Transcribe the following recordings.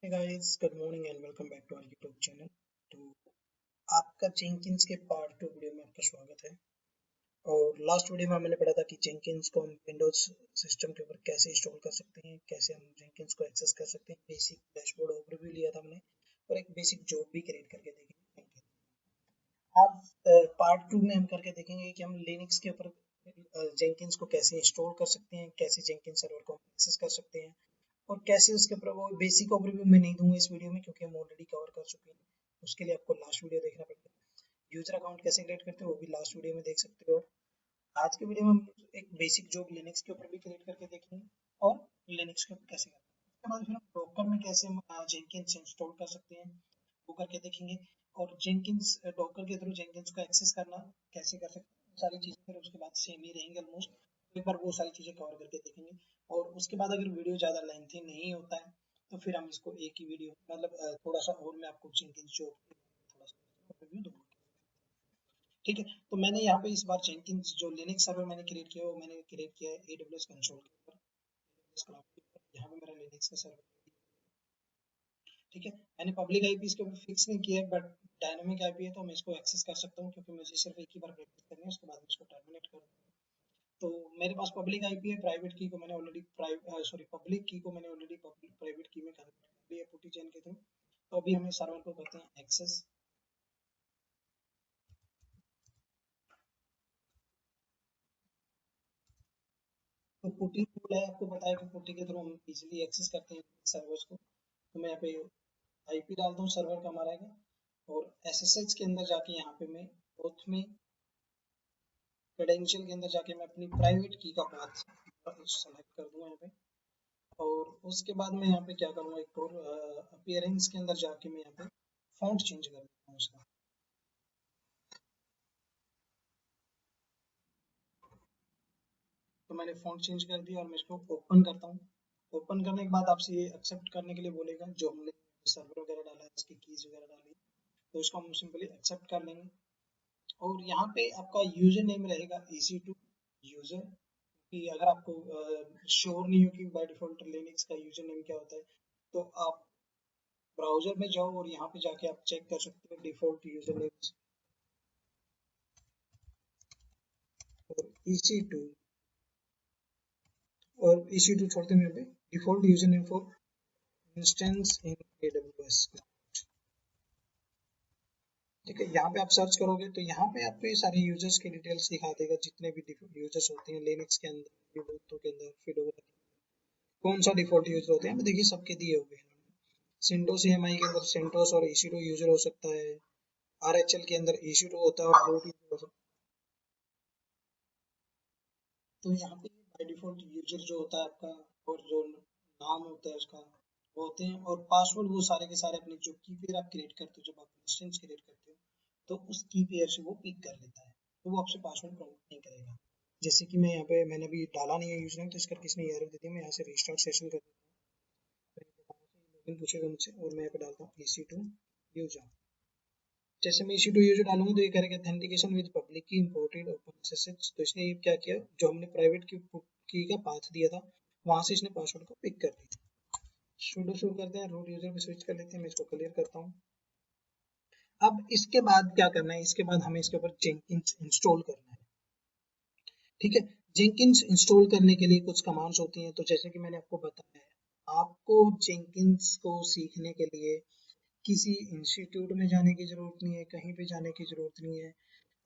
Hey guys, good morning and welcome back to our YouTube channel. तो आपका Jenkins के part 2 video में आपका स्वागत है। और लास्ट वीडियो में हमने पढ़ा था कि जेंकिंस को हम विंडोज सिस्टम के ऊपर कैसे इंस्टॉल कर सकते हैं, कैसे हम जेंकिंस को एक्सेस कर सकते हैं। बेसिक डैशबोर्ड ओवरव्यू लिया था हमने और एक बेसिक जॉब भी क्रिएट करके देखेंगे। आज पार्ट 2 में हम करके देखेंगे कि हम लिनक्स के ऊपर जेंकिंस को कैसे इंस्टॉल कर सकते हैं, कैसे जेंकिंस सर्वर को एक्सेस कर सकते हैं और कैसे उसके ऊपर वो बेसिक ओवरव्यू मैं नहीं दूंगा इस वीडियो में क्योंकि हम ऑलरेडी कवर कर चुके हैं। उसके लिए आपको लास्ट वीडियो देखना पड़ेगा। यूजर अकाउंट कैसे क्रिएट करते हैं वो भी लास्ट वीडियो में देख सकते हो। आज के वीडियो में हम एक बेसिक जॉब लिनक्स के ऊपर भी क्रिएट करके देखेंगे और लिनक्स के ऊपर कैसे करते हैं। उसके बाद फिर हम डॉकर में कैसे हम जेंकिंस इंस्टॉल कर सकते हैं वो करके देखेंगे। और जेंकिंस डॉकर के थ्रू जेंकिंस को एक्सेस करना कैसे कर सकते हैं, सारी चीजें फिर उसके बाद सेम ही रहेंगे ऑलमोस्ट। एक बार वो सारी चीजें कवर करके देखेंगे और उसके बाद अगर वीडियो ज़्यादा लेंथी नहीं होता है तो फिर हम इसको एक ही वीडियो मतलब थोड़ा सा और मैं आपको जेंकिंस जो थोड़ा सा रिव्यू दूंगा। ठीक है, तो मैंने यहाँ पे इस बार जेंकिंस जो लिनक्स सर्वर मैंने क्रिएट किया है वो मैंने क्रिएट किया है AWS कंसोल के ऊपर, AWS क्लाउड के ऊपर। यहाँ पे मेरा लिनक्स का सर्वर, ठीक है। मैंने पब्लिक आईपी इसके ऊपर फिक्स नहीं किया है बट डायनामिक आईपी है तो मैं इसको एक्सेस कर सकता हूँ क्योंकि मुझे सिर्फ एक ही बार प्रैक्टिस करनी है, उसके बाद मैं इसको टर्मिनेट कर दूँगा। तो मेरे पास पब्लिक आईपी है, प्राइवेट की को मैंने ऑलरेडी पब्लिक की को मैंने ऑलरेडी प्राइवेट की में कन्वर्ट कर लिया पुटी चेन के थ्रू। तो अभी हमें सर्वर को करते हैं एक्सेस। तो पुटी टूल है, आपको पता है कि पुटी के थ्रू हम इजीली एक्सेस करते हैं सर्वर्स को। तो मैं यहाँ पे आईपी डालता हूँ सर्वर का हमारा का और एसएसएच के अंदर जाके यहाँ पे मैं बोथ में क्रेडेंशियल के अंदर जाके मैं अपनी प्राइवेट की का पाथ सेलेक्ट कर दूंगा यहाँ पे। और उसके बाद मैं यहाँ पे क्या करूँगा, एक और अपीयरेंस के अंदर जाके मैं यहाँ पे फॉन्ट चेंज कर देता हूँ उसका। तो मैंने फॉन्ट चेंज कर दिया और मैं इसको ओपन करता हूँ। ओपन करने के बाद आपसे ये एक्सेप्ट करने के लिए बोलेगा जो हमने सर्वर वगैरह डाला है, इसकी कीज वगैरह डाली, तो इसको हम सिंपली एक्सेप्ट कर लेंगे। और यहाँ पे आपका यूजर नेम रहेगा EC2 यूजर, कि अगर आपको श्योर नहीं हो कि बाय डिफॉल्ट लिनक्स का यूजर नेम क्या होता है तो आप ब्राउजर में जाओ और यहाँ पे जाके आप चेक कर सकते हो डिफॉल्ट यूजर नेम और EC2 और EC2 छोड़ते हैं यहाँ पे default user name for instance in AWS। ठीक है, यहाँ पे आप सर्च करोगे तो यहाँ पे आपको ये सारे यूजर्स के डिटेल्स दिखा देगा, जितने भी यूजर्स होते हैं लिनक्स के अंदर, ubuntu के अंदर, फिडोरा कौन सा डिफॉल्ट यूजर होते हैं देखिए सबके दिए हुए हैं। सिंटोस EMI के अंदर सेंटोस और EC2 यूजर हो सकता है, RHL के अंदर EC2 होता है और रूट यूजर हो सकता है। तो यहाँ पे बाय डिफॉल्ट यूजर जो होता है आपका और जो नाम होता है उसका वो होते हैं, और पासवर्ड वो सारे के सारे अपने जो की पेयर आप क्रिएट करते हो, जब आप इंस्टेंस क्रिएट करते हो तो उस की पेयर से वो पिक कर लेता है, तो वो आपसे पासवर्ड प्रॉम्प्ट नहीं करेगा। जैसे कि मैं यहाँ पे मैंने अभी डाला नहीं है यूजर नेम तो इस करके इसने एरर दे दी। मैं यहाँ से रिस्टार्ट सेशन कर लॉगिन पूछेगा मुझसे और मैं यहाँ पे डालता हूँ EC2 यूजर। जैसे मैं EC2 यूजर डालूंगा तो ये करेगा ऑथेंटिकेशन विद पब्लिक की इंपोर्टेड ओपन SSH। तो इसने ये क्या किया, जो हमने प्राइवेट की का पाथ दिया था वहां से इसने पासवर्ड को पिक कर लिया। सुडो शुरू करते हैं, रूट यूजर पे स्विच कर लेते हैं, मैं इसको क्लियर करता हूँ। अब इसके बाद क्या करना है, इसके बाद हमें इसके ऊपर जेंकिंस इंस्टॉल करना है। ठीक है, जेंकिंस इंस्टॉल करने के लिए कुछ कमांड्स होती हैं। तो जैसे कि मैंने आपको बताया है, आपको जेंकिंस को सीखने के लिए किसी इंस्टीट्यूट में जाने की जरूरत नहीं है, कहीं पे जाने की जरूरत नहीं है।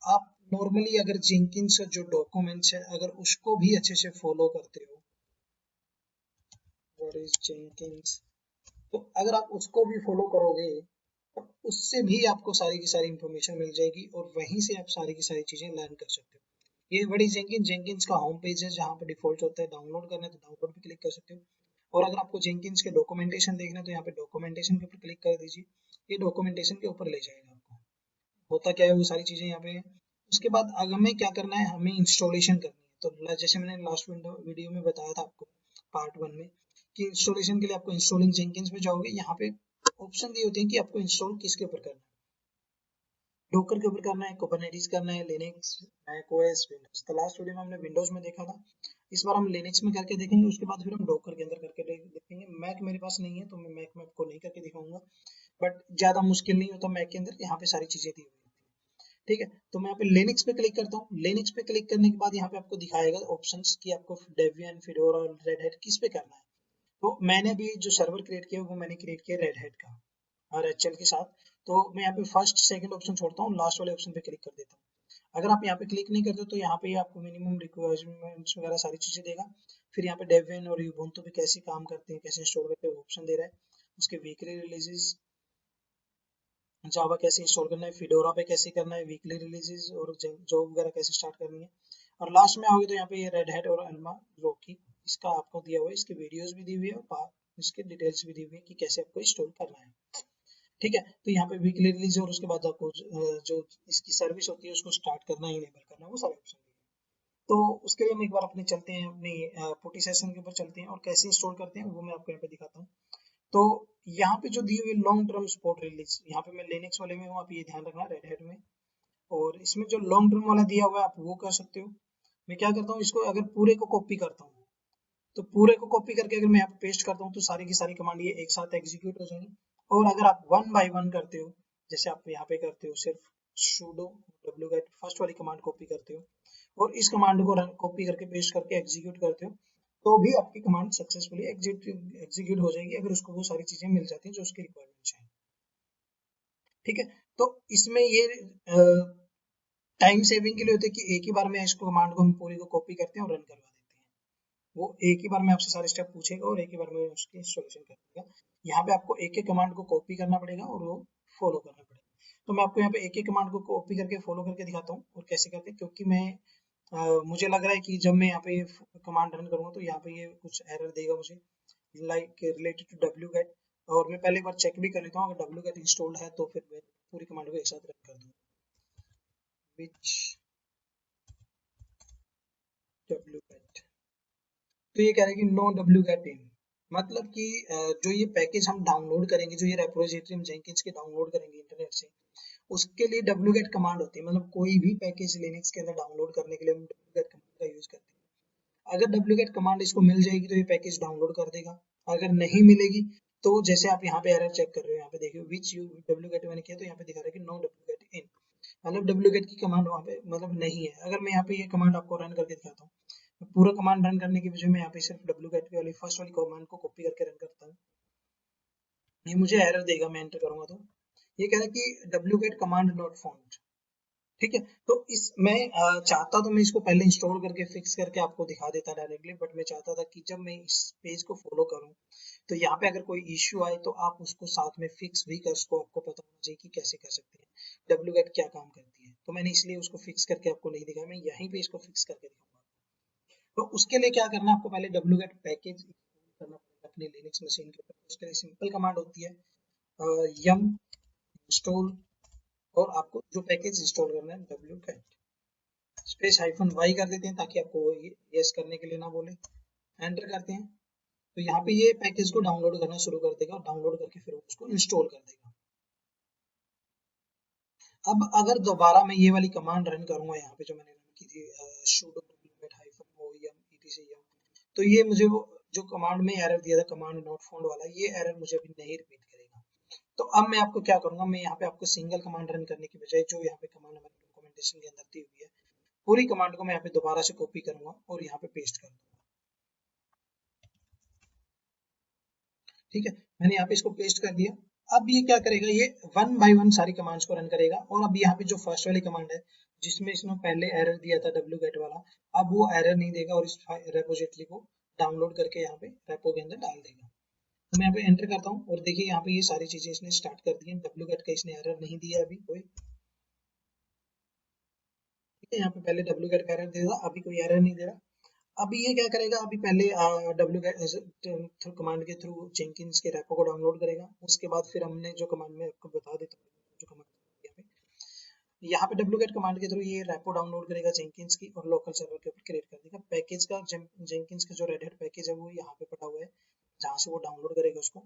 आप नॉर्मली अगर जेंकिंस का जो डॉक्यूमेंट्स है अगर उसको भी अच्छे से फॉलो करते हो, व्हाट इज जेंकिंस, तो अगर आप उसको भी फॉलो करोगे तो उससे भी आपको सारी की सारी इंफॉर्मेशन मिल जाएगी और वहीं से आप सारी की सारी चीजें लर्न कर सकते हो। ये बड़ी जेंकिंस का होम पेज है जहाँ पे डिफॉल्ट होता है, डाउनलोड करना है तो डाउनलोड पे क्लिक कर सकते हो। और अगर आपको जेंकिंस के डॉक्यूमेंटेशन देखना है तो यहाँ पे डॉक्यूमेंटेशन के ऊपर क्लिक कर दीजिए, ये डॉक्यूमेंटेशन के ऊपर ले जाएगा आपको। होता क्या है वो सारी चीजें यहाँ पे है। उसके बाद आगे हमें क्या करना है, हमें इंस्टॉलेशन करनी है। तो जैसे मैंने लास्ट वीडियो में बताया था आपको पार्ट 1 में कि इंस्टॉलेशन के लिए आपको इंस्टॉलिंग जेंकिंस में जाओगे, यहाँ पे ऑप्शन दिए होते हैं कि आपको इंस्टॉल किसके ऊपर करना है। डोकर के ऊपर करना है, कुबरनेटिस करना है, लिनक्स, मैक ओएस, विंडोज। तो लास्ट वीडियो में हमने विंडोज में देखा था, इस बार हम लिनक्स में करके देखेंगे, उसके बाद फिर हम डॉकर के अंदर करके देखेंगे। मैक मेरे पास नहीं है तो मैं मैक में आपको नहीं करके दिखाऊंगा, बट ज्यादा मुश्किल नहीं होता मैक के अंदर, यहाँ पे सारी चीजें दी हुई है। ठीक है, तो मैं यहाँ पे लिनक्स पे क्लिक करता हूँ। लिनक्स पे क्लिक करने के बाद यहाँ पे आपको दिखाएगा ऑप्शंस कि आपको डेबियन, फिडोरा और रेड हैट किस पे करना है। तो मैंने भी जो सर्वर क्रिएट किया वो मैंने क्रिएट किया रेड हैट का और एचएल के साथ। तो मैं यहाँ पे फर्स्ट सेकंड ऑप्शन छोड़ता हूँ, लास्ट वाले ऑप्शन पे क्लिक कर देता हूँ। अगर आप यहाँ पे क्लिक नहीं करते तो यहाँ पे आपको मिनिमम रिक्वायरमेंट्स वगैरह सारी चीजें देगा। फिर यहाँ पे डेबियन और यूबुंटू पे कैसे काम करते हैं, कैसे इंस्टॉल करते हैं, वो ऑप्शन दे रहा है। उसके वीकली रिलीजेस, जावा कैसे इंस्टॉल करना है, फिडोरा पे कैसे करना है, वीकली रिलीजेस और जॉब वगैरह कैसे स्टार्ट करनी है। और लास्ट में आओगे तो यहाँ पे ये रेड हैट और अल्मा रॉकी इसका आपको दिया हुआ है, इसकी वीडियोस भी दी हुई है और इसके डिटेल्स भी दी हुई है कि कैसे आपको इंस्टॉल करना है। ठीक है, तो यहाँ पे वीकली रिलीज और उसके बाद आपको जो इसकी सर्विस होती है उसको स्टार्ट करना है, इनेबल करना है, वो सारे ऑप्शन है। तो उसके लिए हम एक बार अपने चलते हैं अपनी पुटी सेशन के ऊपर चलते हैं और कैसे इंस्टॉल करते हैं वो मैं आपको यहाँ पे दिखाता हूँ। तो यहाँ पे जो दी हुई लॉन्ग टर्म सपोर्ट रिलीज, यहाँ पे मैं लिनक्स वाले में हूँ, आप ये ध्यान रखना रेड हैट में। और इसमें जो लॉन्ग टर्म वाला दिया हुआ है आप वो कर सकते हो। मैं क्या करता हूँ, इसको अगर पूरे को कॉपी करता हूँ तो पूरे को कॉपी करके अगर मैं यहाँ पे पेस्ट करता हूँ तो सारी की सारी कमांड ये एक साथ एग्जीक्यूट हो जाएंगी। और अगर आप वन बाय वन करते हो, जैसे आप यहाँ पे करते हो सिर्फ sudo wget फर्स्ट वाली कमांड कॉपी करते हो और इस कमांड को रन कॉपी करके पेस्ट करके एग्जीक्यूट करते हो, तो भी आपकी कमांड सक्सेसफुली एग्जीक्यूट हो जाएगी अगर उसको वो सारी चीजें मिल जाती हैं जो उसकी रिक्वायरमेंट्स हैं। ठीक है, तो इसमें ये टाइम सेविंग के लिए होते हैं कि एक ही बार में इसको कमांड को हम पूरी को कॉपी करते हैं और रन करवा देते हैं। वो एक ही बार में आपसे सारे स्टेप पूछेगा और एक ही बार में उसकी सॉल्यूशन कर देगा। यहाँ पे आपको एक एक कमांड को कॉपी करना पड़ेगा और वो फॉलो करना पड़ेगा। तो मैं आपको यहाँ पे एक एक कमांड को कॉपी करके फॉलो करके दिखाता हूँ और कैसे करते हैं, क्योंकि मैं मुझे लग रहा है कि जब मैं यहाँ पे कमांड रन करूंगा तो यहाँ पे ये कुछ एरर देगा मुझे, लाइक रिलेटेड टू wget। और मैं पहले एक बार चेक भी कर लेता हूँ, अगर wget इंस्टॉल्ड है तो फिर मैं पूरी कमांड को एक साथ रन कर दूँ। which wget, तो ये कह रहे हैं कि नो wget in, मतलब कि जो ये पैकेज हम डाउनलोड करेंगे, जो ये रेपोजिटरी हम जेंकिंस के डाउनलोड करेंगे इंटरनेट से, उसके लिए wget कमांड होती है। मतलब कोई भी पैकेज लिनक्स के अंदर डाउनलोड करने के लिए हम wget कमांड का यूज करते हैं। अगर wget कमांड इसको मिल जाएगी तो ये पैकेज डाउनलोड कर देगा, अगर नहीं मिलेगी तो जैसे आप यहाँ पे एरर चेक कर रहे हो, यहाँ पे देखिए विच यू wget मैंने किया तो यहाँ पे दिखा रहा है कि नो wget in, मतलब wget की कमांड वहाँ पे मतलब नहीं है। अगर मैं यहाँ पे ये कमांड आपको रन करके दिखाता हूँ, पूरा कमांड रन करने की वजह मैं यहाँ पे सिर्फ wget वाली फर्स्ट वाली कमांड को कॉपी करके रन करता हूँ, ये मुझे एरर देगा। मैं एंटर करूंगा तो ये कह रहा है कि wget कमांड नॉट फाउंड। ठीक है, तो इस मैं चाहता तो मैं इसको पहले इंस्टॉल करके फिक्स करके आपको दिखा देता डायरेक्टली, बट मैं चाहता था कि जब मैं इस पेज को फॉलो करूं तो यहाँ पे अगर कोई इश्यू आए तो आप उसको साथ में फिक्स भी कर सको, आपको पता होना चाहिए कि कैसे कर सकते हैं, wget क्या काम करती है। तो मैंने इसलिए उसको फिक्स करके आपको नहीं दिखाया, मैं यहीं पे इसको फिक्स करके दिखाऊंगा। तो उसके लिए क्या करना है, आपको पहले wget पैकेज करना पड़ेगा अपने लिनक्स मशीन के ऊपर। उसके लिए सिंपल कमांड होती है yum install, और आपको जो पैकेज इंस्टॉल करना है wget स्पेस -y कर देते हैं ताकि आपको यस करने के लिए ना बोले, एंटर करते हैं। तो यहाँ पे ये पैकेज को डाउनलोड करना शुरू कर देगा और डाउनलोड करके फिर उसको इंस्टॉल कर देगा। अब अगर दोबारा मैं ये वाली कमांड रन करूंगा यहाँ पे जो मैंने रन की थी sudo wget -o yum etc, तो ये मुझे वो जो कमांड में एरर दिया था कमांड नॉट फाउंड वाला, ये एरर मुझे अभी नहीं रिपीट करेगा। तो अब मैं आपको क्या करूंगा, मैं यहाँ पे आपको सिंगल कमांड रन करने की बजाय जो यहाँ पे कमांड हमारे डॉक्यूमेंटेशन के अंदर दी हुई है पूरी कमांड को मैं यहाँ पे दोबारा से कॉपी करूंगा और यहाँ पे पेस्ट कर दूंगा। ठीक है, मैंने यहाँ पे इसको पेस्ट कर दिया। अब ये क्या करेगा, ये वन बाय वन सारी कमांड्स को रन करेगा। और अब यहाँ पे जो फर्स्ट वाली कमांड है जिसमें इसने पहले एरर दिया था wget वाला, अब वो एरर नहीं देगा और इस रेपोजिटरी को डाउनलोड करके यहाँ पे रेपो के अंदर डाल देगा। तो मैं यहाँ पे एंटर करता हूँ और देखिए यहाँ पे ये सारी चीजें इसने स्टार्ट कर दी है, wget का इसने एरर नहीं दिया अभी कोई। ठीक है, यहाँ पे पहले wget का एरर दे रहा, अभी कोई एरर नहीं दे रहा। अभी ये क्या करेगा, अभी पहले wget कमांड के थ्रू जेंकिंस के रेपो को डाउनलोड करेगा। उसके बाद फिर हमने जो कमांड में आपको बता देता हूँ, जो कमांड यहाँ पे wget कमांड के थ्रू ये रेपो डाउनलोड करेगा जेंकिंस की और लोकल सर्वर के ऊपर क्रिएट कर देगा पैकेज का। जेंकिंस का जो रेड हैट पैकेज है वो यहाँ पे पड़ा हुआ है जहाँ से वो डाउनलोड करेगा उसको।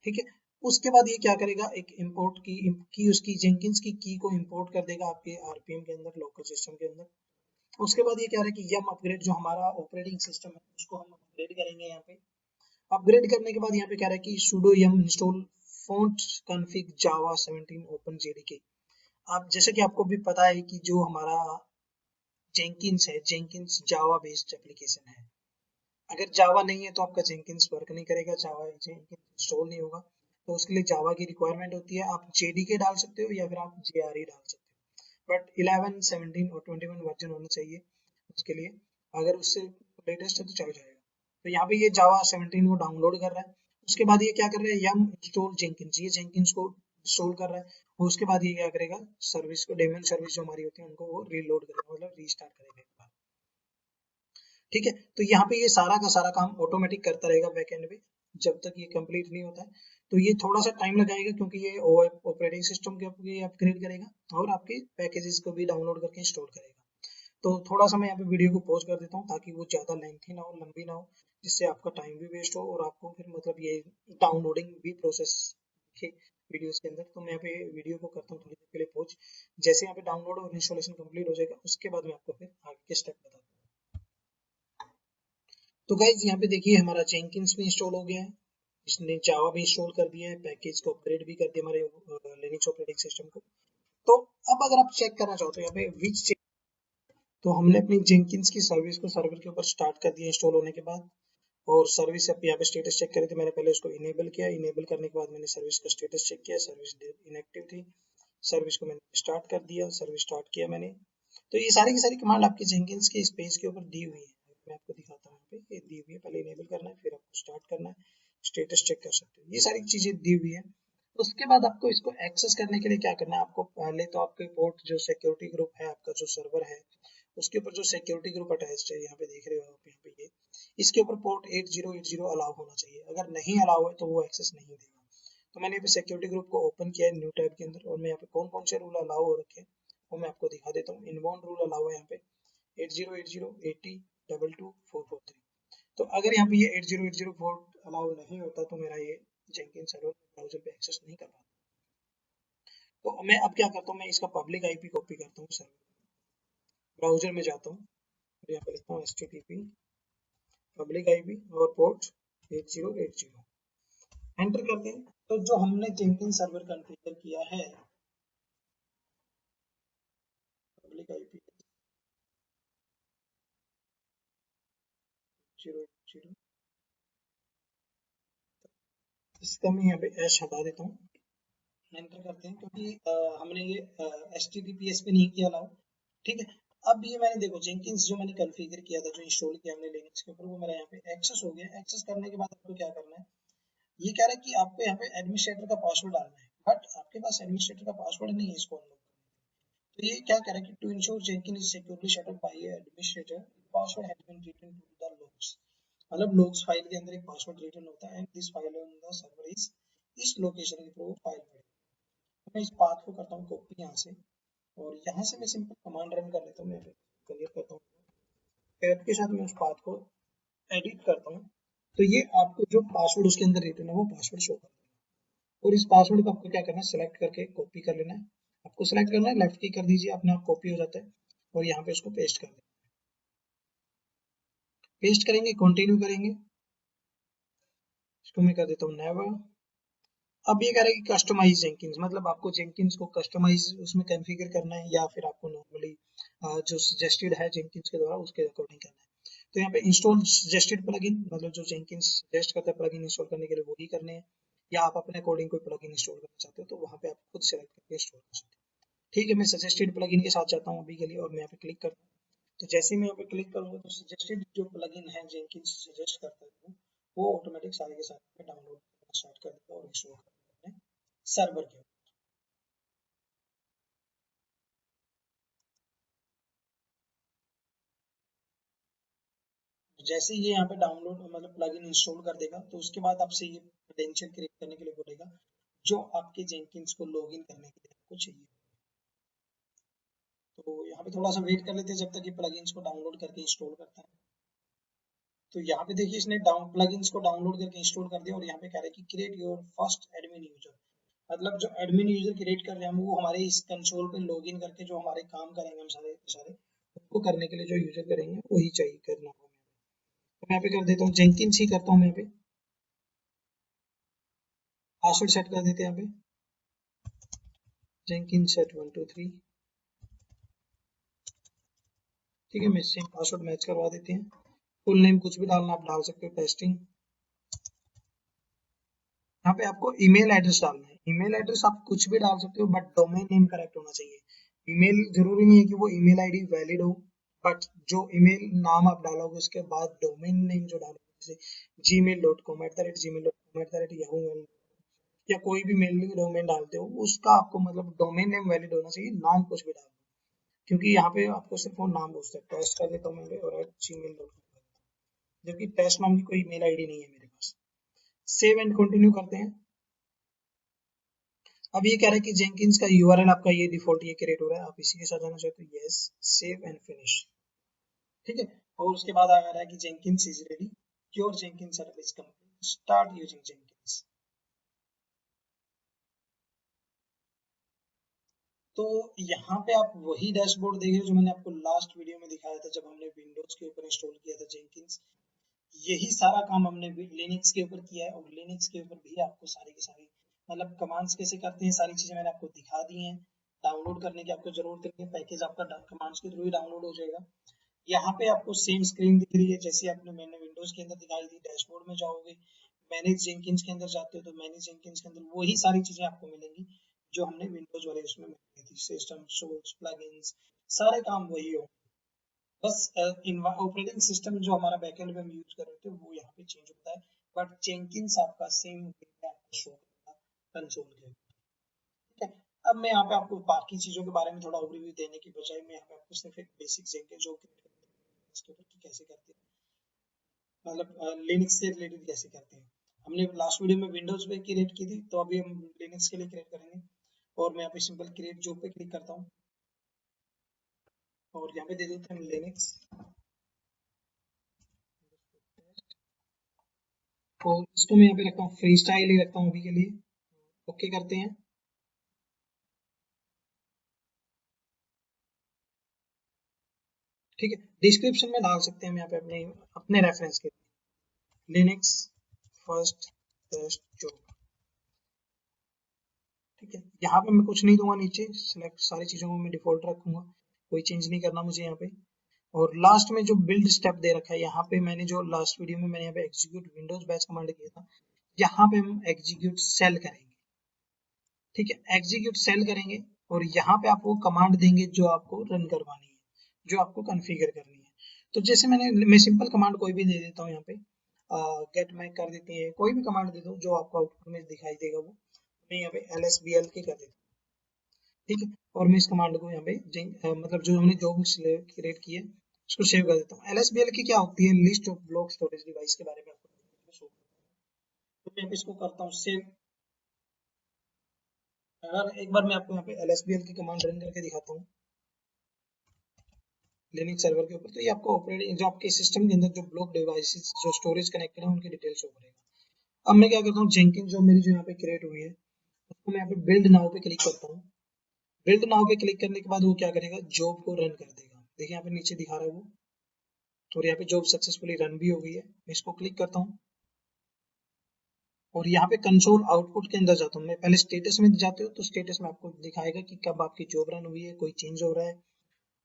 ठीक है, उसके बाद ये क्या करेगा, एक इंपोर्ट की उसकी जेंकिंस की को इंपोर्ट कर देगा आपके आरपीएम के अंदर, लोकल सिस्टम के अंदर। उसके बाद ये क्या है कि यम अपग्रेड, जो हमारा ऑपरेटिंग सिस्टम है उसको हम अपग्रेड करेंगे। यहाँ पे अपग्रेड करने के बाद यहाँ पे क्या है कि sudo yum install font config java 17 open jdk। आप जैसे कि आपको भी पता है कि जो हमारा जेंकिंस है, जेंकिंस जावा बेस्ड एप्लीकेशन है। अगर जावा नहीं है तो आपका जेंकिंस वर्क नहीं करेगा, जावा जेंकिंस इंस्टॉल नहीं होगा। तो उसके लिए जावा की रिक्वायरमेंट होती है। आप जेडीके डाल सकते हो या फिर आप जेआरई डाल सकते हो, बट 11 17 और 21 वर्जन होना चाहिए उसके लिए। अगर उससे लेटेस्ट है तो चल जाएगा। तो यहाँ पे ये जावा 17 वो डाउनलोड कर रहा है। उसके बाद ये क्या कर रहा है, यम इंस्टॉल जेंकिंस, ये जेंकिंस को इंस्टॉल कर रहा है। और उसके बाद ये क्या करेगा, सर्विस को, डेमन सर्विस जो हमारी होती है उनको वो रीलोड करेगा, मतलब रीस्टार्ट करेगा एक बार। ठीक है, तो यहाँ पे ये सारा का सारा काम ऑटोमेटिक करता रहेगा बैकएंड में जब तक ये कंप्लीट नहीं होता है। तो ये थोड़ा सा टाइम लगाएगा क्योंकि ये ऑपरेटिंग सिस्टम के अपग्रेड करेगा और आपके पैकेजेस को भी डाउनलोड करके इंस्टॉल करेगा। तो थोड़ा सा मैं यहाँ पे वीडियो को पॉज कर देता हूँ ताकि वो ज़्यादा लेंथी ना हो, लंबी ना हो, जिससे आपका टाइम भी वेस्ट हो और आपको फिर मतलब ये डाउनलोडिंग भी प्रोसेस के वीडियोस के अंदर। तो मैं यहाँ पे वीडियो को करता हूँ थोड़ी देर के लिए पॉज। जैसे यहाँ पे डाउनलोड और इंस्टॉलेशन कंप्लीट हो जाएगा उसके बाद मैं आपको फिर आगे के स्टेप बताता हूँ। तो गाइज यहाँ पे देखिए हमारा जेंकिंस भी इंस्टॉल हो गया है, इसने जावा भी इंस्टॉल कर दिया है, पैकेज को अपग्रेड भी कर दिया हमारे लिनक्स ऑपरेटिंग सिस्टम को। तो अब अगर आप चेक करना चाहो तो यहाँ पे विच, तो हमने अपनी जेंकिंस की सर्विस को सर्वर के ऊपर स्टार्ट कर दिया इंस्टॉल होने के बाद। और सर्विस अब यहाँ पे स्टेटस चेक करे थे, मैंने पहले उसको इनेबल किया, इनेबल करने के बाद मैंने सर्विस का स्टेटस चेक किया, सर्विस इनएक्टिव थी, सर्विस को मैंने स्टार्ट कर दिया, सर्विस स्टार्ट किया मैंने। तो ये सारी की सारी कमांड आपकी जेंकिंस के इस पेज के ऊपर दी हुई है, मैं आपको दिखाता हूँ। यहाँ पे ये दी हुई है, पहले इनेबल करना है फिर आपको स्टार्ट करना है, स्टेटस चेक कर सकते हो, ये सारी चीजें दी हुई है। उसके बाद आपको इसको एक्सेस करने के लिए क्या करना है, आपको पहले तो आपके पोर्ट जो सिक्योरिटी ग्रुप है, आपका जो सर्वर है उसके ऊपर जो सिक्योरिटी ग्रुप अटैच्ड है, यहाँ पे देख रहे हो आप, यहाँ पे ये इसके ऊपर पोर्ट 8080 अलाउ होना चाहिए। अगर नहीं अलाउ है तो वो एक्सेस नहीं देगा। तो मैंने यहाँ पे सिक्योरिटी ग्रुप को ओपन किया है न्यू टैब के अंदर, और मैं यहाँ पे कौन कौन से रूल अलाउ हो रखे हैं वो मैं आपको दिखा देता हूँ। इनबाउंड रूल अलाउ है यहाँ पे 808080224443। तो अगर यहाँ पे ये 8080 अलाउ नहीं होता तो मेरा ये जेंकिन सर्वर ब्राउजर पे एक्सेस नहीं कर पाता। तो मैं अब क्या करता हूँ, मैं इसका पब्लिक आईपी कॉपी करता हूँ, सर्वर ब्राउजर में जाता हूँ और यहाँ पे लिखता हूँ http पब्लिक आईपी और पोर्ट 8080 एंटर करते हैं। तो जो हमने जेंकिन सर्वर कॉन्फ़िगर किया है, पब्लिक आईपी 8080, इसका मैं यहाँ पे एश हटा देता हूँ, एंटर करते हैं क्योंकि हमने ये HTTPS पे नहीं किया अलाउ। ठीक है, अब ये मैंने देखो जेंकिंस जो मैंने कॉन्फ़िगर किया था, जो इंस्टॉल किया हमने लिनक्स के ऊपर, वो मेरा यहाँ पे एक्सेस हो गया। एक्सेस करने के बाद आपको क्या करना है, ये कह रहा है कि आपको यहाँ पे एडमिनिस्ट्रेटर का पासवर्ड डालना है, बट आपके पास एडमिनिस्ट्रेटर का पासवर्ड नहीं है इसको अनलॉक। तो ये क्या कह रहा है कि to ensure Jenkins is securely shut up by administrator, password has been written to the logs. मतलब लॉग्स फाइल के अंदर एक पासवर्ड रिटन होता है, and this file on the server is इस लोकेशन के ऊपर वो फाइल पड़ेगी। मैं इस पाथ को करता हूँ कॉपी यहाँ से, और यहाँ से मैं सिंपल कमांड रन कर लेता हूँ, मैं क्लियर करता हूँ टैब के साथ, मैं उस पाथ को एडिट करता हूँ। तो ये आपको जो पासवर्ड उसके अंदर रिटन है वो पासवर्ड शो कर देगा। और इस पासवर्ड को आपको क्या करना है, सेलेक्ट करके कॉपी कर लेना है। आपको सेलेक्ट करना है, लेफ्ट क्लिक कर दीजिए, अपने आप कॉपी हो जाता है, और यहाँ पे इसको पेस्ट कर दें। पेस्ट करेंगे, कंटिन्यू करेंगे, इसको मैं कर देता हूँ नेवर। अब ये कह रहा है कि कस्टमाइज जेंकिंस, मतलब आपको जेंकिंस को कस्टमाइज उसमें कॉन्फ़िगर करना है या फिर आपको नॉर्मली जो सजेस्टेड है जेंकिंस के द्वारा उसके अकॉर्डिंग करना है। तो यहाँ पे इंस्टॉल सजेस्टेड प्लगइन, मतलब जो जेंकिंस सजेस्ट करता है प्लगइन इंस्टॉल करने के लिए वही करने हैं, या आप अपने अकॉर्डिंग कोई प्लगइन इंस्टॉल करना चाहते हो तो वहाँ पे आप खुद सेलेक्ट करके इंस्टॉल कर सकते हो। ठीक है, मैं सजेस्टेड प्लगइन के साथ जाता हूँ अभी के लिए, और मैं यहाँ पे क्लिक करता हूँ। तो जैसे ही मैं यहाँ पे क्लिक करूंगा तो सजेस्टेड जो प्लगइन है जेंकिंस सजेस्ट करता है वो ऑटोमेटिक सारे के सारे डाउनलोड करना स्टार्ट कर देगा और इंस्टॉल कर देगा सर्वर के। जैसे ये यहाँ पे डाउनलोड मतलब प्लगइन इंस्टॉल कर देगा तो उसके बाद आपसे ये क्रेडेंशियल क्रिएट करने के लिए बोलेगा, जो आपके जेंकिंस को लॉगिन करने के लिए आपको चाहिए। तो यहाँ पे थोड़ा सा वेट कर लेते हैं जब तक ये प्लगइन्स को डाउनलोड करके इंस्टॉल करता है। तो यहाँ पे देखिए इसने प्लगइन्स को डाउनलोड करके इंस्टॉल कर दिया, और यहाँ पे कह रहा है कि create your first admin user, मतलब जो एडमिन यूजर क्रिएट कर रहे हैं हम वो हमारे इस कंसोल पे लॉगिन करके जो हमारे काम करेंगे हम सारे सारे उसको करने के लिए जो यूजर करेंगे वही चाहिए करना होगा। तो मैं यहाँ पे कर देता हूँ जेंकिन्स ही करता हूँ, मैं यहाँ पे पासवर्ड सेट कर देते हैं यहाँ पे जेंकिन्स सेट 1 2 3। ठीक है, मैं सेम पासवर्ड मैच करवा देते हैं। फुल नेम कुछ भी डालना आप डाल सकते हो, टेस्टिंग। यहाँ पे आपको ईमेल एड्रेस डालना है। ईमेल एड्रेस आप कुछ भी डाल सकते हो बट डोमेन नेम करेक्ट होना चाहिए। ईमेल जरूरी नहीं है कि वो ईमेल आईडी वैलिड हो, बट जो ईमेल नाम आप डालोगे उसके बाद डोमेन नेम जो डालोगे, जैसे gmail.com @gmail.com @yahoo या कोई भी मेलिंग डोमेन डालते हो उसका आपको मतलब डोमेन नेम वैलिड होना चाहिए, नाम कुछ भी डालो, क्योंकि यहाँ पे आपको सिर्फ वो नाम पूछता है। टेस्ट कर देता हूँ मैं और gmail.com, जबकि टेस्ट नाम की कोई मेल आईडी नहीं है मेरे पास। सेव एंड कंटिन्यू करते हैं। अब ये कह रहा है कि जेंकिन्स का यूआरएल आपका ये डिफॉल्ट ये क्रिएट हो रहा है, आप इसी के साथ जाना चाहते हो, यस, सेव एंड फिनिश। ठीक है, और उसके बाद आ रहा है कि Jenkins is ready, your Jenkins server is complete, start using Jenkins. तो यहाँ पे आप वही डैशबोर्ड देख रहे हो जो मैंने आपको लास्ट वीडियो में दिखाया था जब हमने विंडोज के ऊपर इंस्टॉल किया था जेंकिन्स। यही सारा काम हमने लिनक्स के ऊपर किया है, और लिनक्स के ऊपर भी आपको सारी की सारी मतलब कमांड्स कैसे करते हैं सारी चीजें मैंने आपको दिखा दी हैं। डाउनलोड करने की आपको जरूरत नहीं है, पैकेज आपका कमांड्स के थ्रू ही डाउनलोड हो जाएगा। यहाँ पे आपको सेम स्क्रीन दिख रही है जैसे आपने मैंने विंडोज के अंदर दिखाई थी। डैशबोर्ड में जाओगे, मैनेज जेंकिन्स के अंदर जाते हो तो मैनेज जेंकिन्स के अंदर वही सारी चीजें आपको मिलेंगी जो हमने विंडोज वाले उसमें मिली थी। सिस्टम सोर्स प्लगइन्स सारे काम वही हो, बस ऑपरेटिंग सिस्टम जो हमारा बैकएंड में हम यूज कर रहे थे वो यहाँ पे चेंज होता है, बट जेंकिन्स आपका सेम आपको शो करेगा कंसोल के। ठीक है, अब मैं यहाँ पे आपको बाकी चीजों के बारे में थोड़ा ओवरव्यू देने की बजाय मैं यहाँ पे आपको सिर्फ एक बेसिक जेंकिन जो इसके ऊपर की कैसे करते हैं, मतलब लिनक्स से रिलेटेड कैसे करते हैं। हमने लास्ट वीडियो में विंडोज पे क्रिएट की थी, तो अभी हम लिनक्स के लिए क्रिएट करेंगे। और मैं यहाँ पे सिंपल क्रिएट जॉब पे क्लिक करता हूँ और यहाँ पे दे देते हैं लिनक्स, और इसको मैं यहाँ पे रखता हूँ फ्री स्टाइल ही रखता हूँ अभी के लिए। ओके करते हैं। ठीक है, डिस्क्रिप्शन में डाल सकते हैं हम यहाँ पे अपने अपने रेफरेंस के लिनक्स फर्स्ट टेस्ट जॉब। ठीक है, यहाँ पे मैं कुछ नहीं दूंगा, नीचे सिलेक्ट सारी चीजों को मैं डिफॉल्ट रखूंगा, कोई चेंज नहीं करना मुझे यहाँ पे। और लास्ट में जो बिल्ड स्टेप दे रखा है यहाँ पे, मैंने जो लास्ट वीडियो में मैंने यहाँ पे एग्जीक्यूट विंडोज बैच कमांड किया था, यहाँ पे हम एग्जीक्यूट सेल करेंगे। ठीक है, एग्जीक्यूट सेल करेंगे और यहाँ पे आपको कमांड देंगे जो आपको रन करवानी है, जो आपको कॉन्फ़िगर करनी है। तो जैसे मैं सिंपल कमांड कोई भी दे देता हूँ यहाँ पे, गेट मैक कर देते हैं, कोई भी कमांड दे दो जो आपको आउटपुट में दिखाई देगा वो। मैं यहाँ पे lsbl के कर देता हूँ। ठीक है, और मैं इस कमांड को यहाँ पे मतलब जो हमने जॉब क्रिएट की है उसको सेव कर देता हूँ। lsbl की क्या होती है, list of block storage device के बारे में आपको शो करता है। तो मैं इसको करता हूँ सेव। अगर एक बार मैं आपको यहाँ पे lsbl की कमांड रन करके दिखाता हूँ लिनक्स सर्वर के ऊपर, तो ये आपको ऑपरेटिंग जो आपके सिस्टम के अंदर जो ब्लॉक डिवाइसेस जो स्टोरेज कनेक्टेड है उनकी डिटेल शो करेगा। अब मैं क्या करता हूँ, जेंकिन जो मेरी जो यहाँ पे क्रिएट हुई है उसको मैं यहाँ पे बिल्ड नाउ पे क्लिक करता हूँ। बिल्ड नाउ पे क्लिक करने के बाद वो क्या करेगा, जॉब को रन कर देगा। देखिए यहाँ पे नीचे दिखा रहा है वो, और यहाँ पे जॉब सक्सेसफुली रन भी हो गई है। मैं इसको क्लिक करता हूँ और यहाँ पे कंसोल आउटपुट के अंदर जाता हूँ। मैं पहले स्टेटस में जाते हो तो स्टेटस में आपको दिखाएगा कि कब आपकी जॉब रन हुई है, कोई चेंज हो रहा है,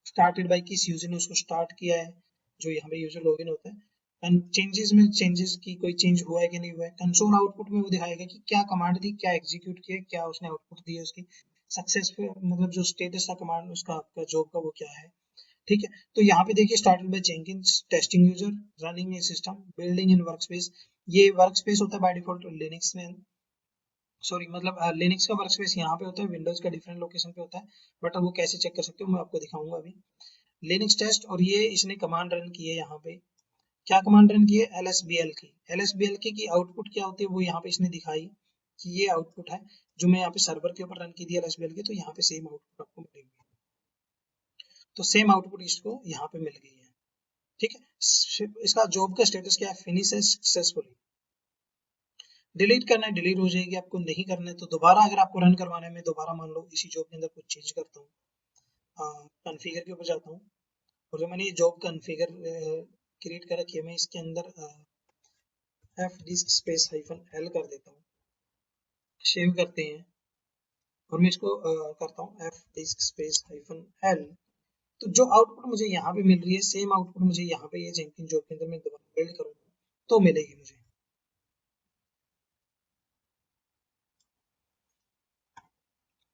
स्टार्टेड बाय किस यूजर ने उसको स्टार्ट किया है, जो यहाँ पे यूजर लॉगिन होता है। एंड चेंजेस में चेंजेस की कोई चेंज हुआ है कि नहीं हुआ है। कंसोल आउटपुट में वो दिखाएगा कि क्या कमांड दी, क्या एग्जीक्यूट किया, क्या उसने आउटपुट दी है उसकी सक्सेसफुल, मतलब जो स्टेटस था कमांड उसका आपका जॉब का वो क्या है। ठीक है, तो यहाँ पे देखिए started by Jenkins, testing user, running A system, building in workspace. ये वर्कस्पेस होता है बाय डिफॉल्ट लिनक्स में, सॉरी मतलब लिनक्स का वर्कस्पेस यहाँ पे होता है, विंडोज का डिफरेंट लोकेशन पे होता है। बट अब वो कैसे चेक कर सकते हो मैं आपको दिखाऊंगा अभी। लिनक्स टेस्ट, और ये इसने कमांड रन की है यहाँ पे। क्या कमांड रन की है, lsbl की। lsbl की आउटपुट क्या होती है वो यहाँ पे इसने दिखाई कि ये आउटपुट है जो मैं यहाँ पे सर्वर के ऊपर रन की थी lsbl की, तो यहाँ पे सेम आउटपुट आपको मिलेगी। तो सेम आउटपुट इसको यहाँ पे मिल गई है। ठीक है, इसका जॉब का स्टेटस क्या है, फिनिश है सक्सेसफुली। डिलीट करना है डिलीट हो जाएगी, आपको नहीं करना है तो दोबारा अगर आपको रन करवाना है, मैं दोबारा मान लो इसी जॉब के अंदर कुछ चेंज करता हूँ, कॉन्फ़िगर के ऊपर जाता हूँ और जो मैंने ये जॉब कॉन्फ़िगर क्रिएट कर रखी है, मैं इसके अंदर F disc space hyphen L कर देता हूँ, सेव करते हैं और मैं इसको करता हूँ F disc space hyphen L. तो जो आउटपुट मुझे यहाँ पे मिल रही है, सेम आउटपुट मुझे यहाँ पे ये जेंकिन जॉब के अंदर मैं दोबारा बिल्ड करूँगा तो मिलेगी मुझे।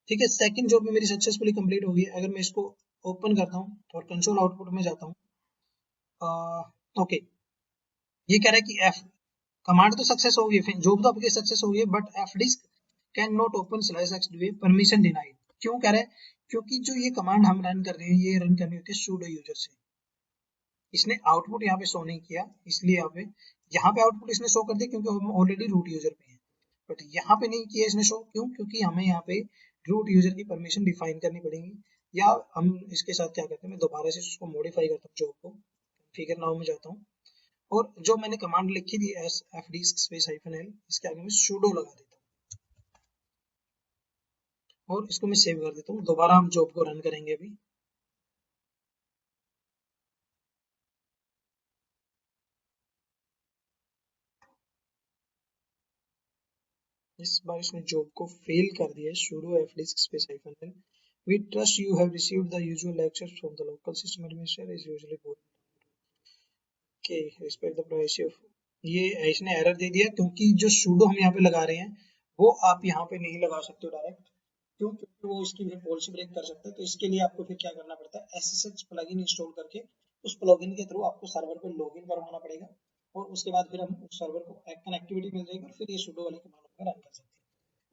ठीक है, सेकंड जॉब में मेरी सक्सेसफुली कंप्लीट हो गई। अगर मैं इसको ओपन करता हूँ और कंसोल आउटपुट में जाता हूँ, ओके, ये कह रहा है कि एफ कमांड तो सक्सेस हो गई, जॉब तो आपकी सक्सेस हो गई है, but F disc can not open slash x permission denied. क्यों कह रहा है? क्योंकि जो ये कमांड हम रन कर रहे हैं, ये रन करनी होती है सूडो यूजर से। इसने आउटपुट यहाँ पे शो नहीं किया, इसलिए यहाँ पे आउटपुट इसने शो कर दिया क्योंकि हम ऑलरेडी रूट यूजर पे हैं, बट यहाँ पे नहीं किया इसने शो। क्यों? क्योंकि हमें यहाँ पे रूट यूजर की परमिशन डिफाइन करनी पड़ेगी, या हम इसके साथ क्या करते हैं, मैं दोबारा से उसको मॉडिफाई करता हूँ, जॉब को कॉन्फ़िगर नाउ में जाता हूँ और जो मैंने कमांड लिखी थी S F D space hyphen L, इसके आगे मैं सूडो लगा देता हूँ और इसको मैं सेव कर देता हूँ। दोबारा हम जॉब को रन करेंगे अभी। इस बार इसने जॉब को फेल कर दिया है। sudo fdisk space hyphen n, we trust you have received the usual lectures from the local system administrator is usually good, okay, respect the privacy of, ये इसने एरर दे दिया क्योंकि जो sudo हम यहाँ पे लगा रहे हैं वो आप यहाँ पे नहीं लगा सकते हो डायरेक्ट। क्यों? क्योंकि वो इसकी पॉलिसी ब्रेक कर सकता है। तो इसके लिए आपको फिर क्या करना पड़ता है, SSH प्लगइन इंस्टॉल करके उस प्लगइन के थ्रू आपको सर्वर पे लॉगिन करवाना पड़ेगा और उसके बाद फिर हम उस सर्वर को कनेक्टिविटी मिल जाएगी और फिर ये sudo वाली कमांड रन कर सकते हैं।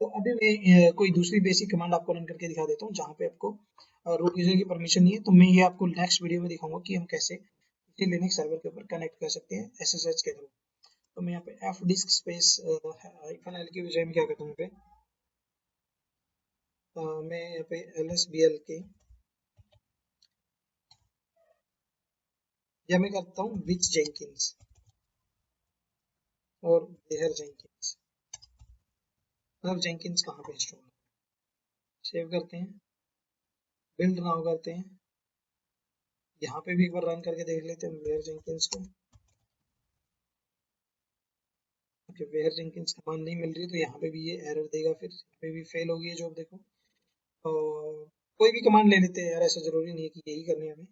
तो अभी मैं कोई दूसरी बेसिक कमांड आपको रन करके दिखा देता हूँ जहाँ पे आपको रूट यूजर की परमिशन नहीं है। तो मैं ये आपको नेक्स्ट वीडियो में दिखाऊंगा कि हम कैसे इसी लिनक्स सर्वर के ऊपर कनेक्ट कर सकते हैं SSH के थ्रू। तो मैं यहाँ पे F disc space hyphen L की बजाय में क्या करता हूँ, यहाँ पे मैं यहाँ पे LSBL के, या मैं करता हूँ विच जेंकिंस और वेयर जेंकिंस। मतलब जेंकिंस कहाँ पे इंस्टॉल है, सेव करते हैं, बिल्ड नाउ करते हैं, यहाँ पे भी एक बार रन करके देख लेते हैं वेयर जेंकिंस को। ओके, वेयर जेंकिंस कमांड नहीं मिल रही तो यहाँ पे भी ये एरर देगा, फिर यहाँ पे भी फेल हो गई है जॉब। देखो, और कोई भी कमांड ले लेते हैं यार, ऐसा जरूरी नहीं है कि यही करनी है हमें।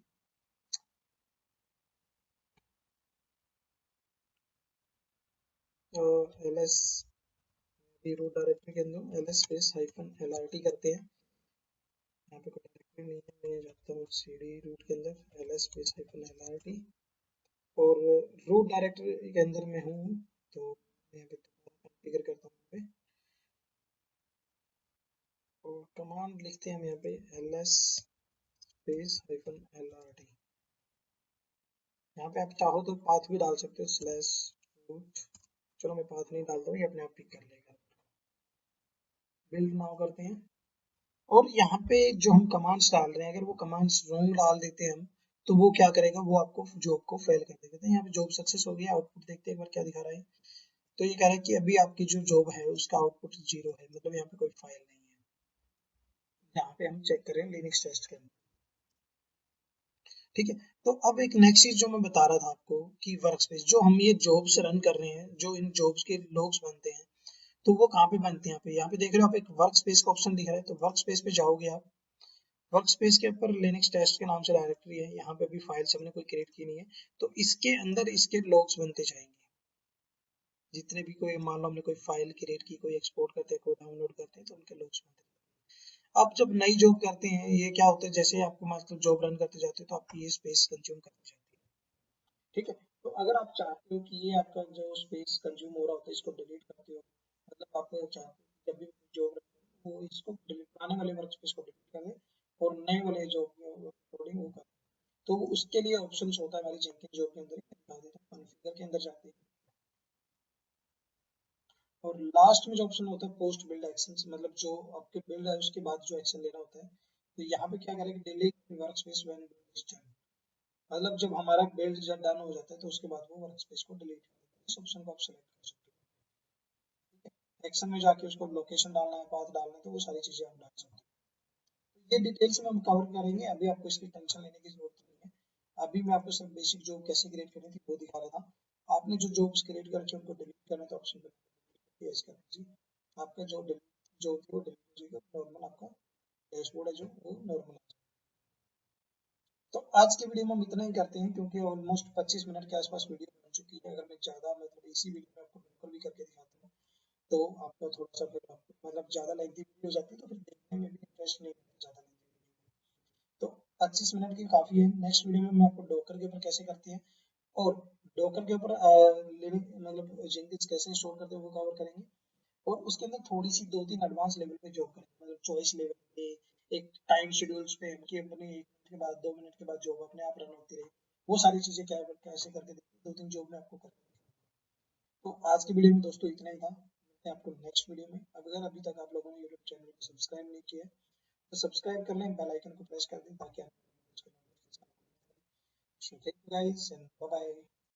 ls रूट डायरेक्टरी के अंदर ls स्पेस हाइफन lrt करते हैं। यहाँ पे कोई डायरेक्टरी नहीं है, मैं जाता हूँ cd रूट के अंदर ls स्पेस हाइफन lrt और रूट डायरेक्टरी के अंदर मैं हूँ, तो मैं यहाँ पे कॉन्फ़िगर करता हूँ पे और कमांड लिखते हैं हम यहाँ पे ls स्पेस हाइफन lrt। यहाँ पे आप चाहो तो पाथ भी डाल सकते हो स्लैश रूट, चलो मैं पाथ नहीं डालता हूँ, ये अपने आप पिक कर लेगा। बिल्ड नाउ करते हैं और यहाँ पे जो हम कमांड्स डाल रहे हैं, अगर वो कमांड्स रॉन्ग डाल देते हैं हम, तो वो क्या करेगा, वो आपको जॉब को फेल कर देगा। तो यहाँ पे जॉब सक्सेस हो गया, आउटपुट देखते हैं एक बार क्या दिखा रहा है। तो ये कह रहा है कि अभी आपकी जो जॉब है उसका आउटपुट 0 है, मतलब यहाँ पे कोई फाइल नहीं है। यहाँ पे हम चेक करें लिनक्स टेस्ट के अंदर। ठीक है, तो अब एक नेक्स्ट चीज जो मैं बता रहा था आपको कि वर्क स्पेस, जो हम ये जॉब्स रन कर रहे हैं, जो इन जॉब्स के लॉग्स बनते हैं, तो वो कहाँ पे बनते हैं, यहाँ पे देख रहे हो आप, एक वर्क स्पेस का ऑप्शन दिख रहा है। तो वर्क स्पेस पे जाओगे आप, वर्क स्पेस के ऊपर लिनक्स टेस्ट के नाम से डायरेक्टरी है, यहाँ पे भी फाइल्स हमने कोई क्रिएट की नहीं है, तो इसके अंदर इसके लॉग्स बनते जाएंगे। जितने भी कोई मान लो हमने कोई फाइल क्रिएट की, कोई एक्सपोर्ट करते हैं, कोई डाउनलोड करते हैं, तो उनके लॉग्स बनते हैं। अब जब नई जॉब करते हैं, ये क्या होता है, जैसे आपको मतलब जॉब रन करते जाते हो तो आपकी ये स्पेस कंज्यूम करती जाती है। ठीक है, तो अगर आप चाहते हो कि ये आपका जो स्पेस कंज्यूम हो रहा होता है इसको डिलीट करते हो, मतलब आप चाहते हो कि जब भी जॉब वो इसको डिलीट, पुराने वाले वर्क स्पेस को डिलीट कर दे और नए वाले जॉब कोडिंग वो कर, तो उसके लिए ऑप्शंस होता है हमारी जेंकिन जॉब के अंदर, दिखा देता हूँ, कॉन्फ़िगर के अंदर जाते हैं और लास्ट में जो ऑप्शन होता है पोस्ट बिल्ड एक्शन, मतलब जो आपके बिल्ड है उसके बाद जो एक्शन लेना होता है। तो यहाँ पे क्या करेंगे, delete work space when build is done, मतलब जब हमारा बिल्ड जब डन हो जाता है तो उसके बाद वो वर्क स्पेस को डिलीट कर देता है। इस ऑप्शन को आप सेलेक्ट कर सकते हो, एक्शन में जाके उसको लोकेशन डालना है, पाथ डालना है, तो वो सारी चीजें आप डाल सकते हो। ये डिटेल्स में हम कवर करेंगे, अभी आपको इसकी टेंशन लेने की जरूरत नहीं है। अभी मैं आपको सब बेसिक जॉब कैसे क्रिएट करनी थी वो दिखा रहा था। आपने जो जॉब्स क्रिएट कर रखे उनको डिलीट करना तो ऑप्शन पे यस कर दीजिए। आपका जो जो थी वो डिलीट हो जाएगा, नॉर्मल आपका डैशबोर्ड है जो वो नॉर्मल है। तो आज के वीडियो में हम इतना ही करते हैं क्योंकि ऑलमोस्ट 25 मिनट के आसपास वीडियो बन चुकी है। अगर मैं ज़्यादा मतलब इसी वीडियो में आपको बिल्कुल भी करके दिखाता हूँ तो आपको थोड़ा सा फिर आपको मतलब ज़्यादा लेंथी वीडियो हो जाती है तो फिर देखने में भी इंटरेस्ट नहीं आता ज़्यादा लेंथी। तो 25 मिनट की काफ़ी है। नेक्स्ट वीडियो में मैं आपको डॉकर के ऊपर कैसे करते हैं और डॉकर के ऊपर लिविंग मतलब जेंकिंस कैसे स्टोर करते हैं वो कवर करेंगे। और उसके अंदर थोड़ी सी 2-3 एडवांस लेवल पे जॉब करें, मतलब चॉइस लेवल पे एक टाइम शेड्यूल्स पे कि अपने 1 मिनट के बाद 2 मिनट के बाद जॉब अपने आप रन होती रहे। वो सारी चीजें क्या कैसे करके देखिए, 2-3 जॉब में आपको करके। तो आज की वीडियो में दोस्तों इतना ही था। मिलते हैं आपको नेक्स्ट वीडियो में। अगर अभी तक आप लोगों ने यूट्यूब चैनल को सब्सक्राइब नहीं किया तो सब्सक्राइब कर लें, बेल आइकन को प्रेस कर दें ताकि आप गाइस एंड बाय बाय।